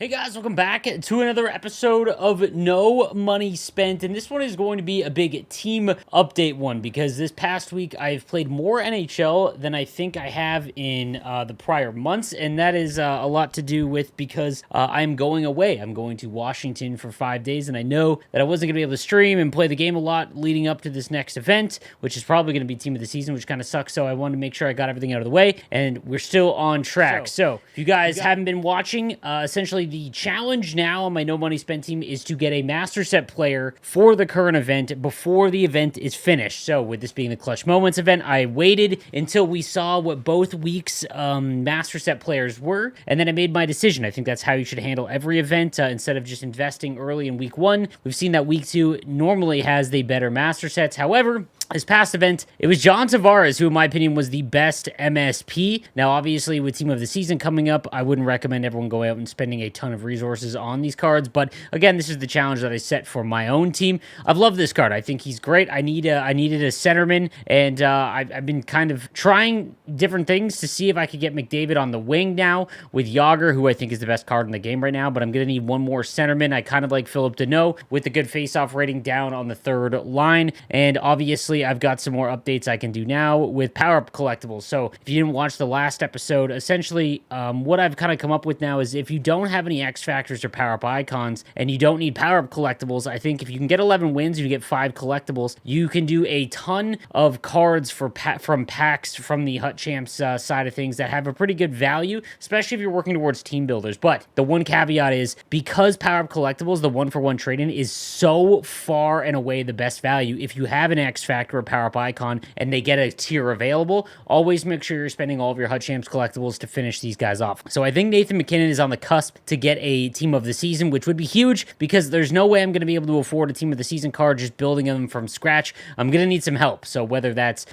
Hey guys, welcome back to another episode of No Money Spent, and this one is going to be a big team update one because this past week I've played more NHL than I think I have in the prior months, and that is a lot to do with because I'm going away. I'm going to Washington for 5 days, and I know that I wasn't going to be able to stream and play the game a lot leading up to this next event, which is probably going to be Team of the Season, which kind of sucks, so I wanted to make sure I got everything out of the way, and we're still on track. So if you guys haven't been watching, essentially the challenge now on my No Money Spent team is to get a Master Set player for the current event before the event is finished. So with this being the Clutch Moments event, I waited until we saw what both weeks' Master Set players were, and then I made my decision. I think that's how you should handle every event instead of just investing early in week one. We've seen that week two normally has the better Master Sets. However, this past event, it was John Tavares, who in my opinion was the best MSP. Now, obviously, with Team of the Season coming up, I wouldn't recommend everyone going out and spending a ton of resources on these cards. But again, this is the challenge that I set for my own team. I've loved this card. I think he's great. I needed a centerman, and I've been kind of trying different things to see if I could get McDavid on the wing now with Yager, who I think is the best card in the game right now. But I'm going to need one more centerman. I kind of like Philip Deneau with the good face-off rating down on the third line, and obviously I've got some more updates I can do now with power-up collectibles. So if you didn't watch the last episode, essentially what I've kind of come up with now is if you don't have any X Factors or power-up icons and you don't need power-up collectibles, I think if you can get 11 wins, you get 5 collectibles, you can do a ton of cards from packs from the Hut Champs side of things that have a pretty good value, especially if you're working towards team builders. But the one caveat is because power-up collectibles, the one-for-one trade-in is so far and away the best value. If you have an X Factor or power-up icon and they get a tier available, always make sure you're spending all of your Hut Champs collectibles to finish these guys off. So I think Nathan MacKinnon is on the cusp to get a Team of the Season, which would be huge because there's no way I'm going to be able to afford a Team of the Season card just building them from scratch. I'm going to need some help. So whether that's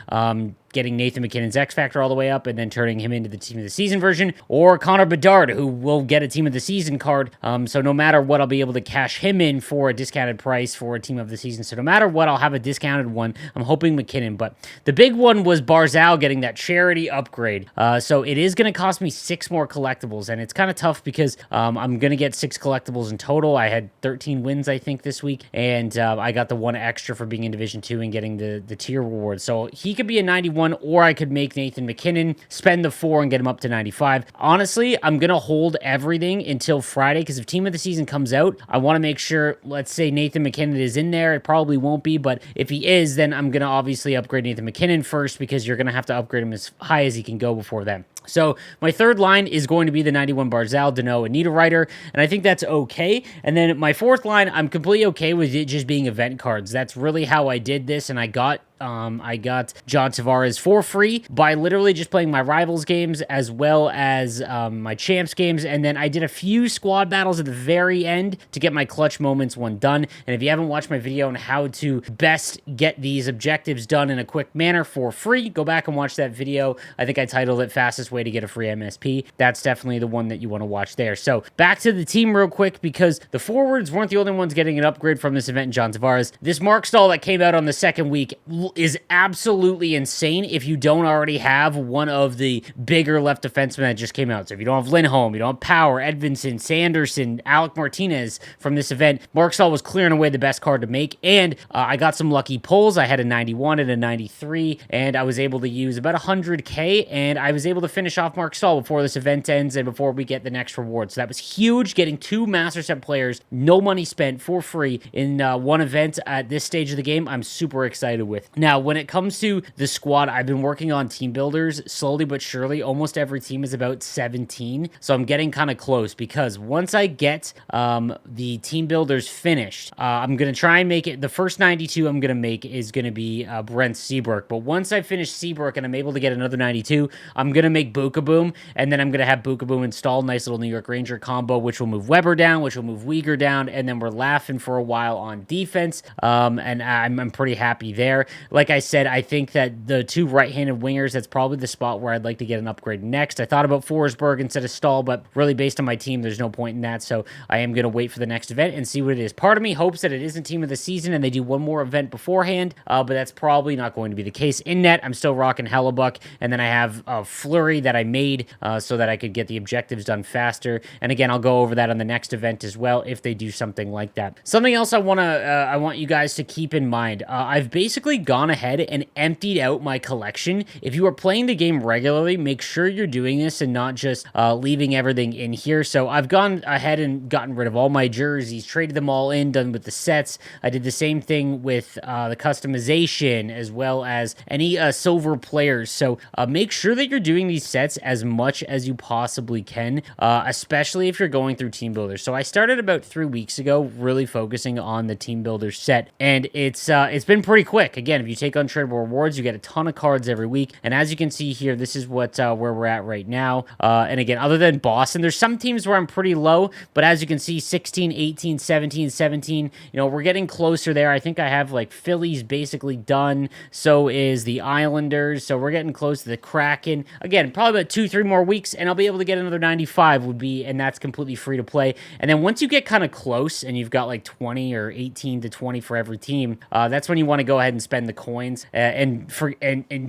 getting Nathan MacKinnon's X Factor all the way up and then turning him into the Team of the Season version, or Connor Bedard, who will get a Team of the Season card. So no matter what, I'll be able to cash him in for a discounted price for a Team of the Season. So no matter what, I'll have a discounted one. I'm hoping MacKinnon, but the big one was Barzal getting that charity upgrade. So it is going to cost me 6 more collectibles, and it's kind of tough because I'm going to get 6 collectibles in total. I had 13 wins, I think, this week, and I got the 1 extra for being in Division 2 and getting the tier reward. So he could be a 91, or I could make Nathan MacKinnon spend the 4 and get him up to 95. Honestly, I'm going to hold everything until Friday because if Team of the Season comes out, I want to make sure, let's say Nathan MacKinnon is in there. It probably won't be, but if he is, then I'm going to obviously upgrade Nathan MacKinnon first because you're going to have to upgrade him as high as he can go before then. So my third line is going to be the 91 Barzal, Deneau, and Niederreiter, and I think that's okay. And then my fourth line, I'm completely okay with it just being event cards. That's really how I did this, and I got John Tavares for free by literally just playing my Rivals games as well as my Champs games, and then I did a few squad battles at the very end to get my Clutch Moments one done. And if you haven't watched my video on how to best get these objectives done in a quick manner for free, go back and watch that video. I think I titled it Fastest Way to Get a Free MSP. That's definitely the one that you want to watch there. So back to the team real quick because the forwards weren't the only ones getting an upgrade from this event in John Tavares. This Mark Stahl that came out on the second week is absolutely insane if you don't already have one of the bigger left defensemen that just came out. So if you don't have Lindholm, you don't have Power, Edvinsson, Sanderson, Alec Martinez from this event, Mark Stahl was clearing away the best card to make, and I got some lucky pulls. I had a 91 and a 93, and I was able to use about 100k, and I was able to finish off Mark Stahl before this event ends and before we get the next reward. So that was huge, getting 2 Master Set players, no money spent, for free in one event at this stage of the game. I'm super excited with. Now, when it comes to the squad, I've been working on team builders slowly but surely. Almost every team is about 17, so I'm getting kind of close because once I get the team builders finished, I'm going to try and make it, the first 92 I'm going to make is going to be Brent Seabrook, but once I finish Seabrook and I'm able to get another 92, I'm going to make Bukaboom, and then I'm going to have Bukaboom install nice little New York Ranger combo, which will move Weber down, which will move Uyghur down, and then we're laughing for a while on defense, and I'm pretty happy there. like I said, I think that the two right-handed wingers, that's probably the spot where I'd like to get an upgrade next. I thought about Forsberg instead of Stahl, but really based on my team, there's no point in that. So I am going to wait for the next event and see what it is. Part of me hopes that it isn't team of the season and they do one more event beforehand, but that's probably not going to be the case. In net, I'm still rocking Hellebuck, and then I have a Fleury that I made so that I could get the objectives done faster. And again, I'll go over that on the next event as well if they do something like that. Something else I want you guys to keep in mind. I've basically gone ahead and emptied out my collection. If you are playing the game regularly, make sure you're doing this and not just leaving everything in here. So I've gone ahead and gotten rid of all my jerseys, traded them all in, done with the sets. I did the same thing with the customization as well as any silver players. So make sure that you're doing these sets as much as you possibly can, especially if you're going through Team Builder. So I started about 3 weeks ago, really focusing on the Team Builder set, and it's been pretty quick. Again, if you take untradeable rewards, you get a ton of cards every week, and as you can see here, this is what where we're at right now. And again, other than Boston, there's some teams where I'm pretty low, but as you can see, 16, 18, 17, 17, we're getting closer there. I think I have like Phillies basically done. So is the Islanders. So we're getting close to the Kraken. Again, probably about 2-3 more weeks, and I'll be able to get another 95 and that's completely free to play. And then once you get kind of close and you've got like 20 or 18 to 20 for every team, that's when you want to go ahead and spend the coins. And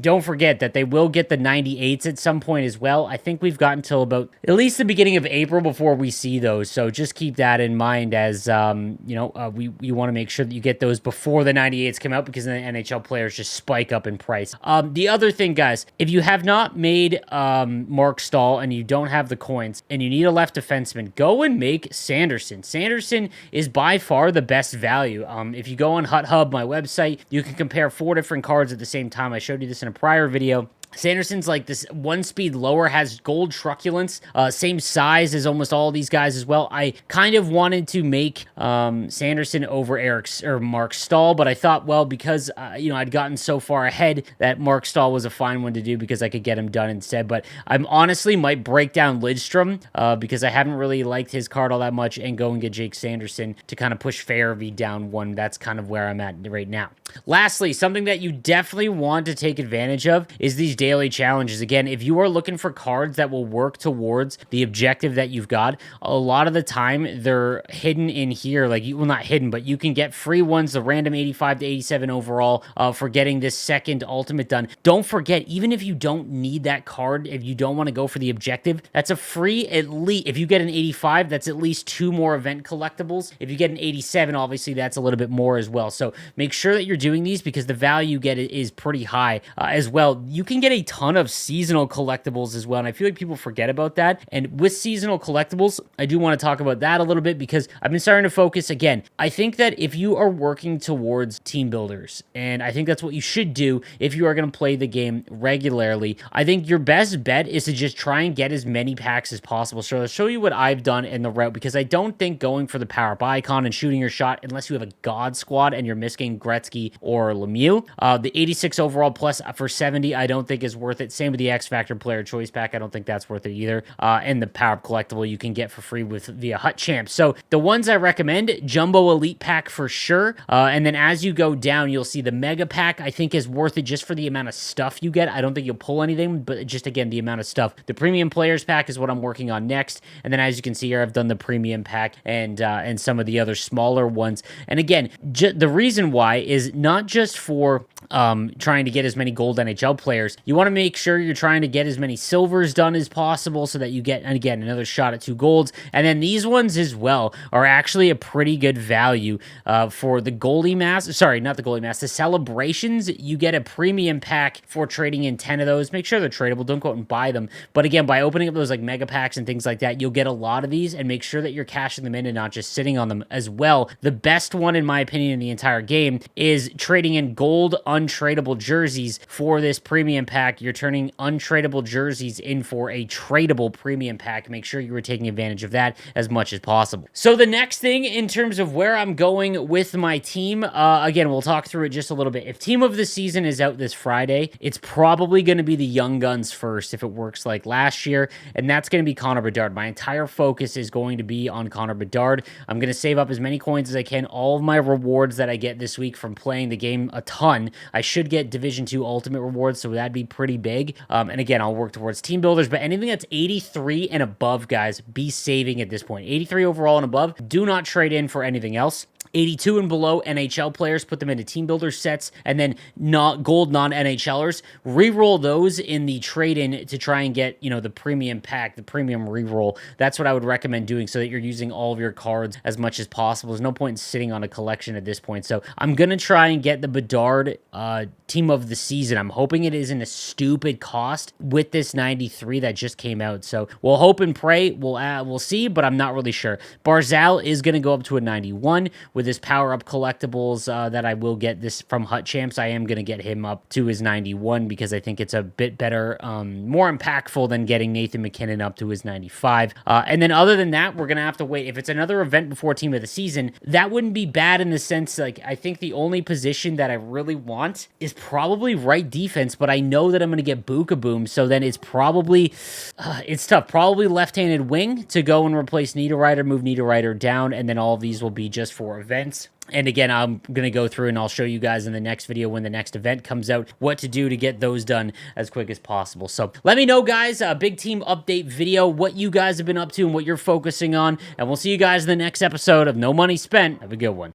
don't forget that they will get the 98s at some point as well. I think we've got until about at least the beginning of April before we see those. So just keep that in mind as, you want to make sure that you get those before the 98s come out, because then the NHL players just spike up in price. The other thing, guys, if you have not made Mark Stahl and you don't have the coins and you need a left defenseman, go and make Sanderson. Sanderson is by far the best value. If you go on Hut Hub, my website, you can compare 4 different cards at the same time. I showed you this in a prior video. Sanderson's like this 1 speed lower, has gold truculence, same size as almost all these guys as well. I kind of wanted to make Sanderson over Mark Stahl, but I thought, well, because I'd gotten so far ahead that Mark Stahl was a fine one to do because I could get him done instead. But I'm honestly might break down Lidstrom because I haven't really liked his card all that much, and go and get Jake Sanderson to kind of push Farabee down 1. That's kind of where I'm at right now. Lastly, something that you definitely want to take advantage of is these daily challenges. Again, if you are looking for cards that will work towards the objective that you've got, a lot of the time they're hidden in here. Not hidden, but you can get free ones, the random 85 to 87 overall for getting this second ultimate done. Don't forget, even if you don't need that card, if you don't want to go for the objective, that's a free, at least, if you get an 85, that's at least 2 more event collectibles. If you get an 87, obviously that's a little bit more as well. So make sure that you're doing these because the value you get is pretty high as well. You can get a ton of seasonal collectibles as well, and I feel like people forget about that. And with seasonal collectibles, I do want to talk about that a little bit because I've been starting to focus again. I think that if you are working towards team builders, and I think that's what you should do if you are going to play the game regularly, I think your best bet is to just try and get as many packs as possible. So I'll show you what I've done in the route, because I don't think going for the power-up icon and shooting your shot, unless you have a god squad and you're missing Gretzky or Lemieux, the 86 overall plus for 70, I don't think is worth it. Same with the X Factor player choice pack. I don't think that's worth it either. And the power-up collectible you can get for free via Hut Champ. So the ones I recommend, Jumbo Elite Pack for sure. And then as you go down, you'll see the Mega Pack, I think, is worth it just for the amount of stuff you get. I don't think you'll pull anything, but just, again, the amount of stuff. The Premium Players Pack is what I'm working on next. And then as you can see here, I've done the Premium Pack and some of the other smaller ones. And again, the reason why is not just for trying to get as many gold NHL players. You want to make sure you're trying to get as many silvers done as possible so that you get, and again, another shot at 2 golds. And then these ones as well are actually a pretty good value for the goalie mask. Sorry, not the goalie mask. The celebrations, you get a premium pack for trading in 10 of those. Make sure they're tradable. Don't go out and buy them. But again, by opening up those like mega packs and things like that, you'll get a lot of these, and make sure that you're cashing them in and not just sitting on them as well. The best one, in my opinion, in the entire game is trading in gold untradeable jerseys for this premium pack pack, you're turning untradeable jerseys in for a tradable premium pack. Make sure you are taking advantage of that as much as possible. So the next thing in terms of where I'm going with my team, again, we'll talk through it just a little bit. If team of the season is out this Friday, it's probably going to be the Young Guns first if it works like last year, and that's going to be Connor Bedard. My entire focus is going to be on Connor Bedard. I'm going to save up as many coins as I can. All of my rewards that I get this week from playing the game a ton, I should get Division 2 Ultimate rewards, so that'd be pretty big. And again, I'll work towards team builders, but anything that's 83 and above, guys, be saving at this point. 83 overall and above, do not trade in for anything else. 82 and below NHL players, put them into team builder sets, and then not gold non-NHLers, re-roll those in the trade-in to try and get, you know, the premium pack, the premium re-roll. That's what I would recommend doing so that you're using all of your cards as much as possible. There's no point in sitting on a collection at this point. So I'm going to try and get the Bedard team of the season. I'm hoping it isn't a stupid cost with this 93 that just came out. So we'll hope and pray. We'll see, but I'm not really sure. Barzal is going to go up to a 91 with his power-up collectibles that I will get this from Hut Champs. I am going to get him up to his 91 because I think it's a bit better, more impactful than getting Nathan McKinnon up to his 95. And then other than that, we're going to have to wait. If it's another event before team of the season, that wouldn't be bad in the sense, like, I think the only position that I really want is probably right defense, but I know that I'm going to get Buka Boom, so then it's probably, it's tough. Probably left-handed wing to go and replace Niederreiter, move Niederreiter down, and then all of these will be just for events. And again, I'm going to go through and I'll show you guys in the next video when the next event comes out what to do to get those done as quick as possible. So let me know, guys, a big team update video, what you guys have been up to and what you're focusing on. And we'll see you guys in the next episode of No Money Spent. Have a good one.